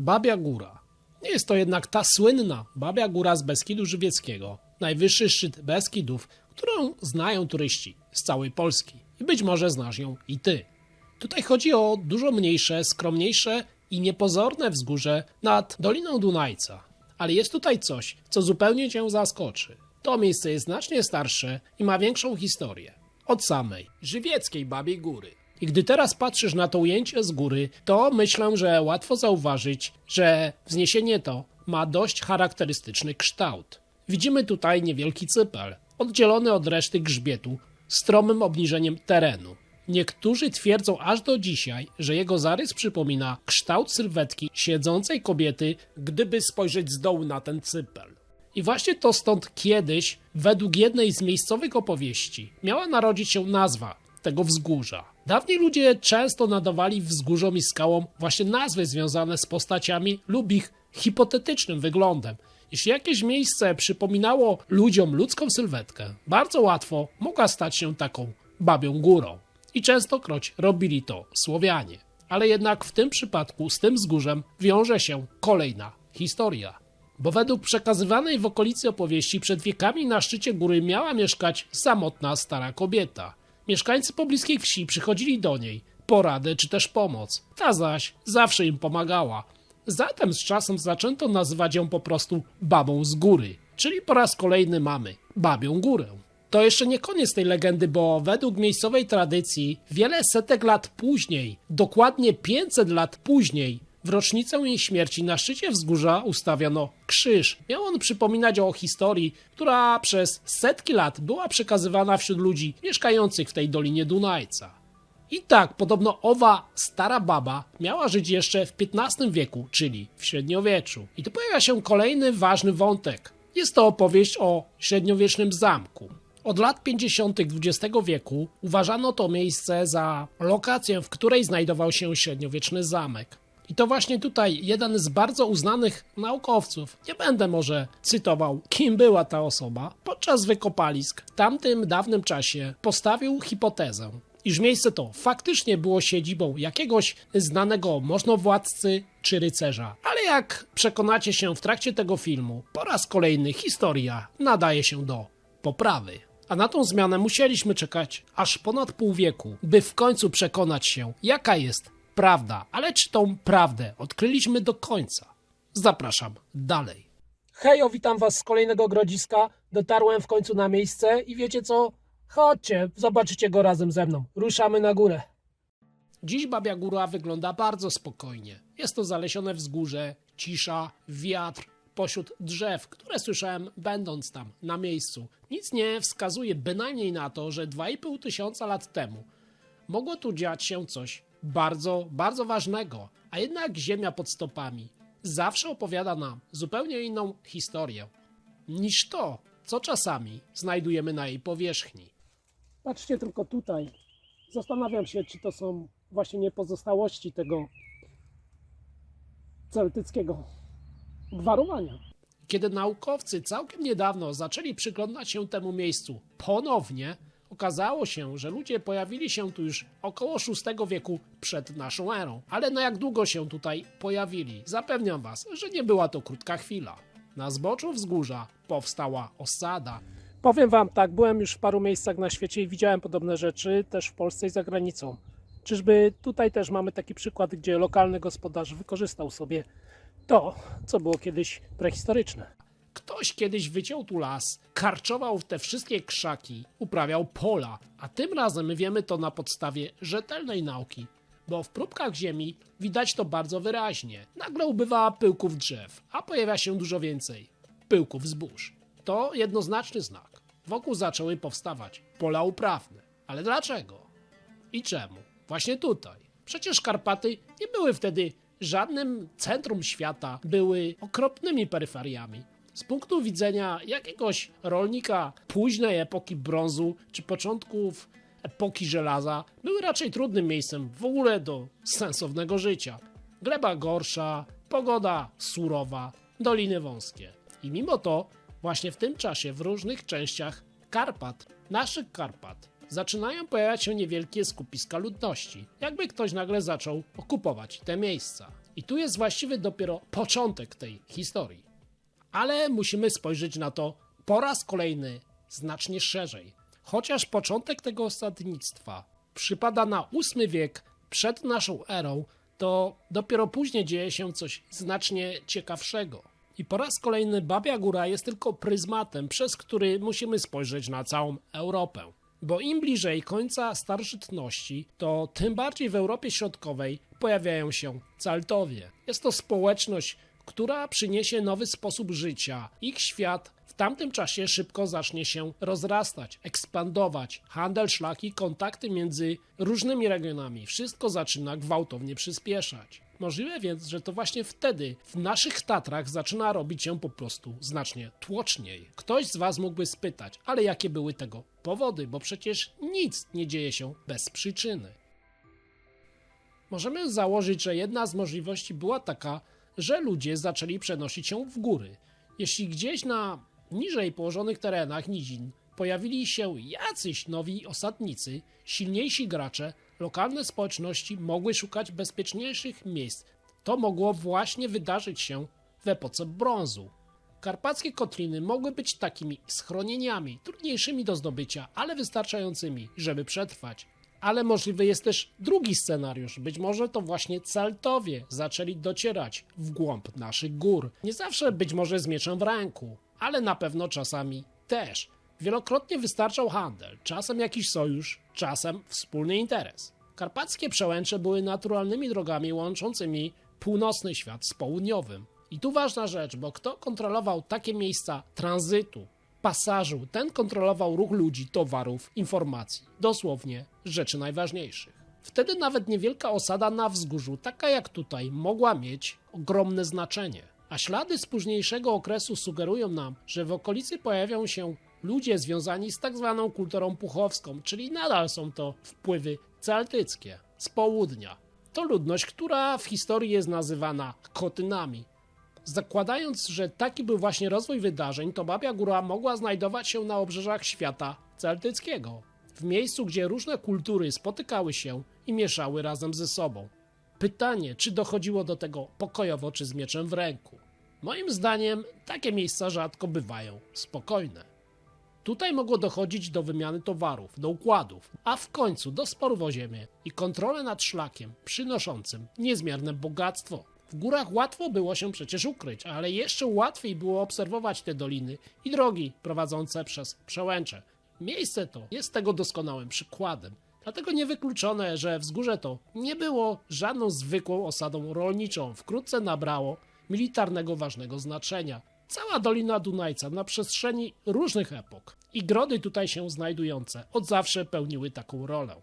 Babia Góra. Nie jest to jednak ta słynna Babia Góra z Beskidu Żywieckiego, najwyższy szczyt Beskidów, którą znają turyści z całej Polski i być może znasz ją i ty. Tutaj chodzi o dużo mniejsze, skromniejsze i niepozorne wzgórze nad Doliną Dunajca. Ale jest tutaj coś, co zupełnie cię zaskoczy. To miejsce jest znacznie starsze i ma większą historię. Od samej żywieckiej Babiej Góry. I gdy teraz patrzysz na to ujęcie z góry, to myślę, że łatwo zauważyć, że wzniesienie to ma dość charakterystyczny kształt. Widzimy tutaj niewielki cypel, oddzielony od reszty grzbietu stromym obniżeniem terenu. Niektórzy twierdzą aż do dzisiaj, że jego zarys przypomina kształt sylwetki siedzącej kobiety, gdyby spojrzeć z dołu na ten cypel. I właśnie to stąd kiedyś, według jednej z miejscowych opowieści, miała narodzić się nazwa tego wzgórza. Dawniej ludzie często nadawali wzgórzom i skałom właśnie nazwy związane z postaciami lub ich hipotetycznym wyglądem. Jeśli jakieś miejsce przypominało ludziom ludzką sylwetkę, bardzo łatwo mogła stać się taką Babią Górą. I częstokroć robili to Słowianie. Ale jednak w tym przypadku z tym wzgórzem wiąże się kolejna historia. Bo według przekazywanej w okolicy opowieści przed wiekami na szczycie góry miała mieszkać samotna stara kobieta. Mieszkańcy pobliskiej wsi przychodzili do niej po radę czy też pomoc. Ta zaś zawsze im pomagała. Zatem z czasem zaczęto nazywać ją po prostu Babą z Góry. Czyli po raz kolejny mamy Babią Górę. To jeszcze nie koniec tej legendy, bo według miejscowej tradycji wiele setek lat później, dokładnie 500 lat później, w rocznicę jej śmierci na szczycie wzgórza ustawiono krzyż. Miał on przypominać o historii, która przez setki lat była przekazywana wśród ludzi mieszkających w tej Dolinie Dunajca. I tak, podobno owa stara baba miała żyć jeszcze w XV wieku, czyli w średniowieczu. I tu pojawia się kolejny ważny wątek. Jest to opowieść o średniowiecznym zamku. Od lat 50. XX wieku uważano to miejsce za lokację, w której znajdował się średniowieczny zamek. I to właśnie tutaj jeden z bardzo uznanych naukowców, nie będę może cytował, kim była ta osoba, podczas wykopalisk w tamtym dawnym czasie postawił hipotezę, iż miejsce to faktycznie było siedzibą jakiegoś znanego możnowładcy czy rycerza. Ale jak przekonacie się w trakcie tego filmu, po raz kolejny historia nadaje się do poprawy. A na tą zmianę musieliśmy czekać aż ponad pół wieku, by w końcu przekonać się, jaka jest prawda. Ale czy tą prawdę odkryliśmy do końca? Zapraszam dalej. Hejo, witam was z kolejnego grodziska. Dotarłem w końcu na miejsce i wiecie co? Chodźcie, zobaczycie go razem ze mną. Ruszamy na górę. Dziś Babia Góra wygląda bardzo spokojnie. Jest to zalesione wzgórze, cisza, wiatr pośród drzew, które słyszałem będąc tam, na miejscu. Nic nie wskazuje bynajmniej na to, że 2,5 tysiąca lat temu mogło tu dziać się coś bardzo, bardzo ważnego, a jednak ziemia pod stopami zawsze opowiada nam zupełnie inną historię niż to, co czasami znajdujemy na jej powierzchni. Patrzcie tylko tutaj. Zastanawiam się, czy to są właśnie nie pozostałości tego celtyckiego gwarowania. Kiedy naukowcy całkiem niedawno zaczęli przyglądać się temu miejscu ponownie, okazało się, że ludzie pojawili się tu już około VI wieku przed naszą erą. Ale na jak długo się tutaj pojawili? Zapewniam was, że nie była to krótka chwila. Na zboczu wzgórza powstała osada. Powiem wam tak, byłem już w paru miejscach na świecie i widziałem podobne rzeczy, też w Polsce i za granicą. Czyżby tutaj też mamy taki przykład, gdzie lokalny gospodarz wykorzystał sobie to, co było kiedyś prehistoryczne. Ktoś kiedyś wyciął tu las, karczował te wszystkie krzaki, uprawiał pola, a tym razem wiemy to na podstawie rzetelnej nauki, bo w próbkach ziemi widać to bardzo wyraźnie. Nagle ubywa pyłków drzew, a pojawia się dużo więcej pyłków zbóż. To jednoznaczny znak. Wokół zaczęły powstawać pola uprawne. Ale dlaczego? I czemu? Właśnie tutaj. Przecież Karpaty nie były wtedy żadnym centrum świata, były okropnymi peryferiami. Z punktu widzenia jakiegoś rolnika późnej epoki brązu czy początków epoki żelaza, były raczej trudnym miejscem w ogóle do sensownego życia. Gleba gorsza, pogoda surowa, doliny wąskie. I mimo to właśnie w tym czasie w różnych częściach Karpat, naszych Karpat, zaczynają pojawiać się niewielkie skupiska ludności, jakby ktoś nagle zaczął okupować te miejsca. I tu jest właściwy dopiero początek tej historii. Ale musimy spojrzeć na to po raz kolejny znacznie szerzej. Chociaż początek tego osadnictwa przypada na VIII wiek przed naszą erą, to dopiero później dzieje się coś znacznie ciekawszego. I po raz kolejny Babia Góra jest tylko pryzmatem, przez który musimy spojrzeć na całą Europę. Bo im bliżej końca starożytności, to tym bardziej w Europie Środkowej pojawiają się Celtowie. Jest to społeczność, która przyniesie nowy sposób życia. Ich świat w tamtym czasie szybko zacznie się rozrastać, ekspandować. Handel, szlaki, kontakty między różnymi regionami. Wszystko zaczyna gwałtownie przyspieszać. Możliwe więc, że to właśnie wtedy w naszych Tatrach zaczyna robić się po prostu znacznie tłoczniej. Ktoś z Was mógłby spytać, ale jakie były tego powody, bo przecież nic nie dzieje się bez przyczyny. Możemy założyć, że jedna z możliwości była taka, że ludzie zaczęli przenosić się w góry. Jeśli gdzieś na niżej położonych terenach nizin pojawili się jacyś nowi osadnicy, silniejsi gracze, lokalne społeczności mogły szukać bezpieczniejszych miejsc. To mogło właśnie wydarzyć się w epoce brązu. Karpackie kotliny mogły być takimi schronieniami, trudniejszymi do zdobycia, ale wystarczającymi, żeby przetrwać. Ale możliwy jest też drugi scenariusz. Być może to właśnie Celtowie zaczęli docierać w głąb naszych gór. Nie zawsze być może z mieczem w ręku, ale na pewno czasami też. Wielokrotnie wystarczał handel, czasem jakiś sojusz, czasem wspólny interes. Karpackie przełęcze były naturalnymi drogami łączącymi północny świat z południowym. I tu ważna rzecz, bo kto kontrolował takie miejsca tranzytu, pasażu, ten kontrolował ruch ludzi, towarów, informacji. Dosłownie rzeczy najważniejszych. Wtedy nawet niewielka osada na wzgórzu, taka jak tutaj, mogła mieć ogromne znaczenie. A ślady z późniejszego okresu sugerują nam, że w okolicy pojawią się ludzie związani z tak zwaną kulturą puchowską, czyli nadal są to wpływy celtyckie z południa. To ludność, która w historii jest nazywana Kotynami. Zakładając, że taki był właśnie rozwój wydarzeń, to Babia Góra mogła znajdować się na obrzeżach świata celtyckiego, w miejscu, gdzie różne kultury spotykały się i mieszały razem ze sobą. Pytanie, czy dochodziło do tego pokojowo, czy z mieczem w ręku? Moim zdaniem takie miejsca rzadko bywają spokojne. Tutaj mogło dochodzić do wymiany towarów, do układów, a w końcu do sporów o ziemię i kontrolę nad szlakiem przynoszącym niezmierne bogactwo. W górach łatwo było się przecież ukryć, ale jeszcze łatwiej było obserwować te doliny i drogi prowadzące przez przełęcze. Miejsce to jest tego doskonałym przykładem. Dlatego niewykluczone, że wzgórze to nie było żadną zwykłą osadą rolniczą. Wkrótce nabrało militarnego ważnego znaczenia. Cała Dolina Dunajca na przestrzeni różnych epok i grody tutaj się znajdujące od zawsze pełniły taką rolę.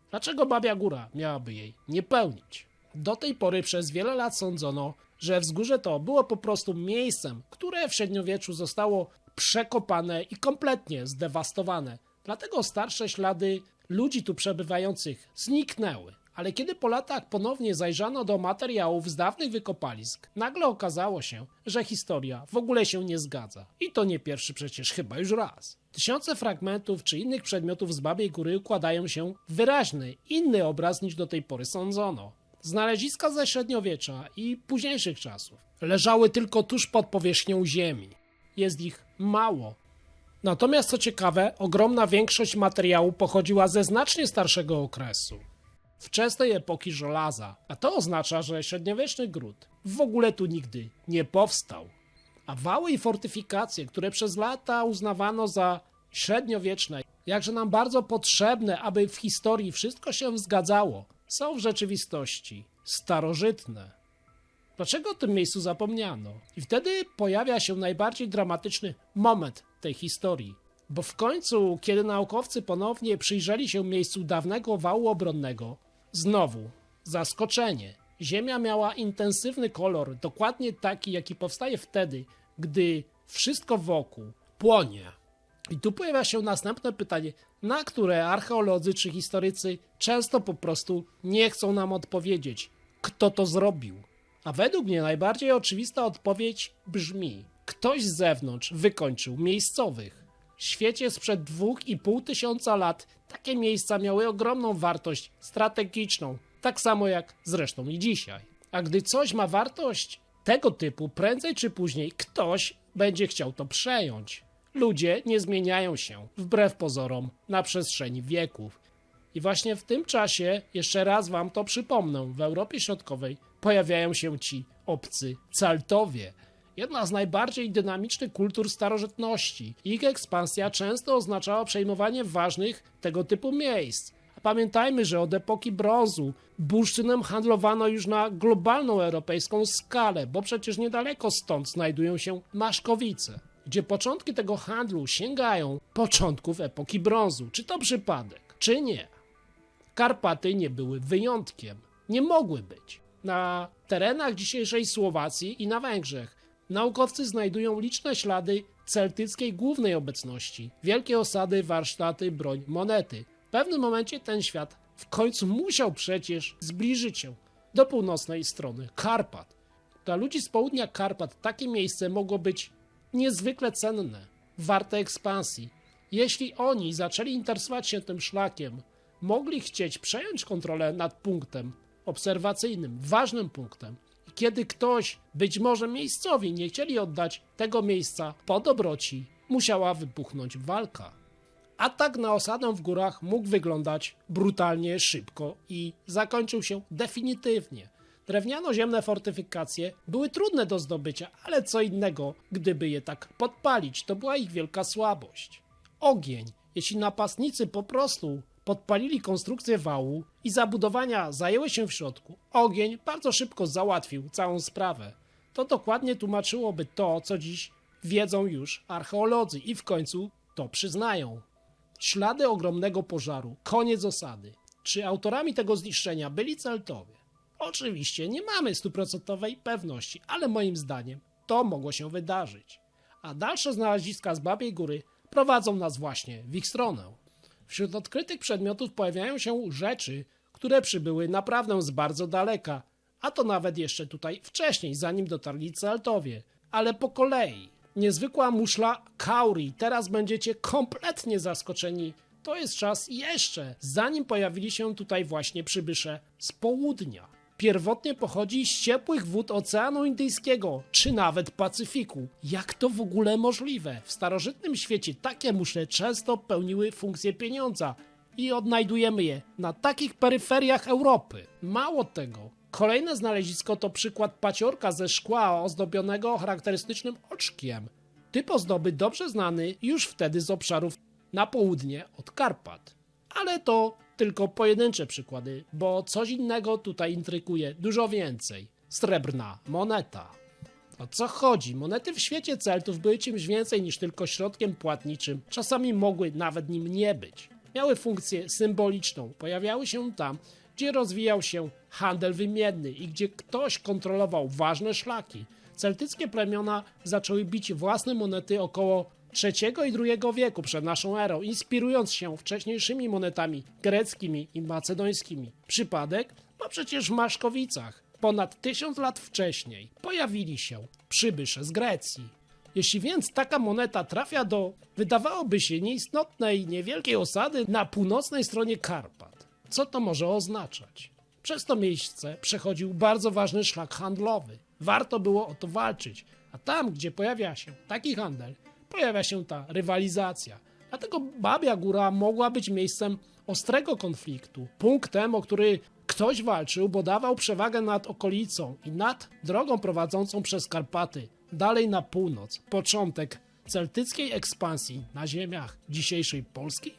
Dlaczego Babia Góra miałaby jej nie pełnić? Do tej pory przez wiele lat sądzono, że wzgórze to było po prostu miejscem, które w średniowieczu zostało przekopane i kompletnie zdewastowane. Dlatego starsze ślady ludzi tu przebywających zniknęły. Ale kiedy po latach ponownie zajrzano do materiałów z dawnych wykopalisk, nagle okazało się, że historia w ogóle się nie zgadza. I to nie pierwszy przecież chyba już raz. Tysiące fragmentów czy innych przedmiotów z Babiej Góry układają się w wyraźny, inny obraz niż do tej pory sądzono. Znaleziska ze średniowiecza i późniejszych czasów leżały tylko tuż pod powierzchnią ziemi. Jest ich mało. Natomiast co ciekawe, ogromna większość materiału pochodziła ze znacznie starszego okresu. Wczesnej epoki żelaza, a to oznacza, że średniowieczny gród w ogóle tu nigdy nie powstał. A wały i fortyfikacje, które przez lata uznawano za średniowieczne, jakże nam bardzo potrzebne, aby w historii wszystko się zgadzało, są w rzeczywistości starożytne. Dlaczego o tym miejscu zapomniano? I wtedy pojawia się najbardziej dramatyczny moment tej historii. Bo w końcu, kiedy naukowcy ponownie przyjrzeli się miejscu dawnego wału obronnego, znowu zaskoczenie. Ziemia miała intensywny kolor, dokładnie taki, jaki powstaje wtedy, gdy wszystko wokół płonie. I tu pojawia się następne pytanie, na które archeolodzy czy historycy często po prostu nie chcą nam odpowiedzieć. Kto to zrobił? A według mnie najbardziej oczywista odpowiedź brzmi: ktoś z zewnątrz wykończył miejscowych. W świecie sprzed 2500 lat takie miejsca miały ogromną wartość strategiczną, tak samo jak zresztą i dzisiaj. A gdy coś ma wartość tego typu, prędzej czy później ktoś będzie chciał to przejąć. Ludzie nie zmieniają się, wbrew pozorom, na przestrzeni wieków. I właśnie w tym czasie, jeszcze raz wam to przypomnę, w Europie Środkowej pojawiają się ci obcy Celtowie. Jedna z najbardziej dynamicznych kultur starożytności. Ich ekspansja często oznaczała przejmowanie ważnych tego typu miejsc. A pamiętajmy, że od epoki brązu bursztynem handlowano już na globalną europejską skalę, bo przecież niedaleko stąd znajdują się Maszkowice, gdzie początki tego handlu sięgają początków epoki brązu. Czy to przypadek, czy nie? Karpaty nie były wyjątkiem. Nie mogły być. Na terenach dzisiejszej Słowacji i na Węgrzech naukowcy znajdują liczne ślady celtyckiej głównej obecności. Wielkie osady, warsztaty, broń, monety. W pewnym momencie ten świat w końcu musiał przecież zbliżyć się do północnej strony Karpat. Dla ludzi z południa Karpat takie miejsce mogło być niezwykle cenne, warte ekspansji. Jeśli oni zaczęli interesować się tym szlakiem, mogli chcieć przejąć kontrolę nad punktem obserwacyjnym, ważnym punktem. I kiedy ktoś, być może miejscowi, nie chcieli oddać tego miejsca po dobroci, musiała wybuchnąć walka. Atak na osadę w górach mógł wyglądać brutalnie, szybko i zakończył się definitywnie. Drewniano-ziemne fortyfikacje były trudne do zdobycia, ale co innego, gdyby je tak podpalić, to była ich wielka słabość. Ogień, jeśli napastnicy po prostu podpalili konstrukcję wału i zabudowania zajęły się w środku, ogień bardzo szybko załatwił całą sprawę. To dokładnie tłumaczyłoby to, co dziś wiedzą już archeolodzy i w końcu to przyznają. Ślady ogromnego pożaru, koniec osady. Czy autorami tego zniszczenia byli Celtowie? Oczywiście nie mamy stuprocentowej pewności, ale moim zdaniem to mogło się wydarzyć. A dalsze znaleziska z Babiej Góry prowadzą nas właśnie w ich stronę. Wśród odkrytych przedmiotów pojawiają się rzeczy, które przybyły naprawdę z bardzo daleka, a to nawet jeszcze tutaj wcześniej, zanim dotarli Celtowie. Ale po kolei. Niezwykła muszla kauri. Teraz będziecie kompletnie zaskoczeni. To jest czas jeszcze, zanim pojawili się tutaj właśnie przybysze z południa. Pierwotnie pochodzi z ciepłych wód Oceanu Indyjskiego, czy nawet Pacyfiku. Jak to w ogóle możliwe? W starożytnym świecie takie muszle często pełniły funkcję pieniądza i odnajdujemy je na takich peryferiach Europy. Mało tego, kolejne znalezisko to przykład paciorka ze szkła ozdobionego charakterystycznym oczkiem. Typ ozdoby dobrze znany już wtedy z obszarów na południe od Karpat. Ale to tylko pojedyncze przykłady, bo coś innego tutaj intryguje dużo więcej. Srebrna moneta. O co chodzi? Monety w świecie Celtów były czymś więcej niż tylko środkiem płatniczym. Czasami mogły nawet nim nie być. Miały funkcję symboliczną. Pojawiały się tam, gdzie rozwijał się handel wymienny i gdzie ktoś kontrolował ważne szlaki. Celtyckie plemiona zaczęły bić własne monety około III i II wieku przed naszą erą, inspirując się wcześniejszymi monetami greckimi i macedońskimi. Przypadek? Bo przecież w Maszkowicach ponad 1000 lat wcześniej pojawili się przybysze z Grecji. Jeśli więc taka moneta trafia do, wydawałoby się, nieistotnej, niewielkiej osady na północnej stronie Karpat, co to może oznaczać? Przez to miejsce przechodził bardzo ważny szlak handlowy. Warto było o to walczyć, a tam, gdzie pojawia się taki handel, pojawia się ta rywalizacja. Dlatego Babia Góra mogła być miejscem ostrego konfliktu, punktem, o który ktoś walczył, bo dawał przewagę nad okolicą i nad drogą prowadzącą przez Karpaty, dalej na północ, początek celtyckiej ekspansji na ziemiach dzisiejszej Polski.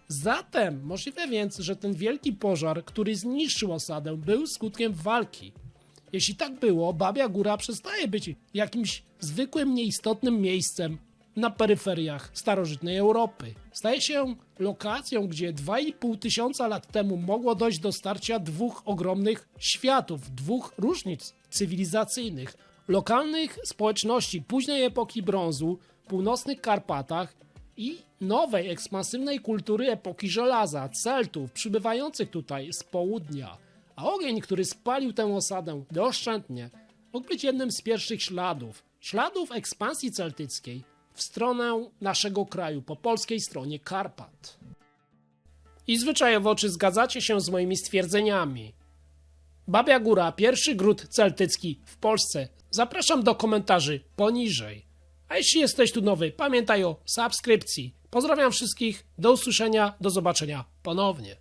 Zatem możliwe więc, że ten wielki pożar, który zniszczył osadę, był skutkiem walki. Jeśli tak było, Babia Góra przestaje być jakimś zwykłym, nieistotnym miejscem na peryferiach starożytnej Europy. Staje się lokacją, gdzie 2500 lat temu mogło dojść do starcia dwóch ogromnych światów, dwóch różnic cywilizacyjnych, lokalnych społeczności późnej epoki brązu, północnych Karpatach i nowej, ekspansywnej kultury epoki żelaza, Celtów, przybywających tutaj z południa. A ogień, który spalił tę osadę doszczętnie, mógł być jednym z pierwszych śladów ekspansji celtyckiej w stronę naszego kraju, po polskiej stronie Karpat. I zwyczajowo, czy zgadzacie się z moimi stwierdzeniami? Babia Góra, pierwszy gród celtycki w Polsce. Zapraszam do komentarzy poniżej. A jeśli jesteś tu nowy, pamiętaj o subskrypcji. Pozdrawiam wszystkich, do usłyszenia, do zobaczenia ponownie.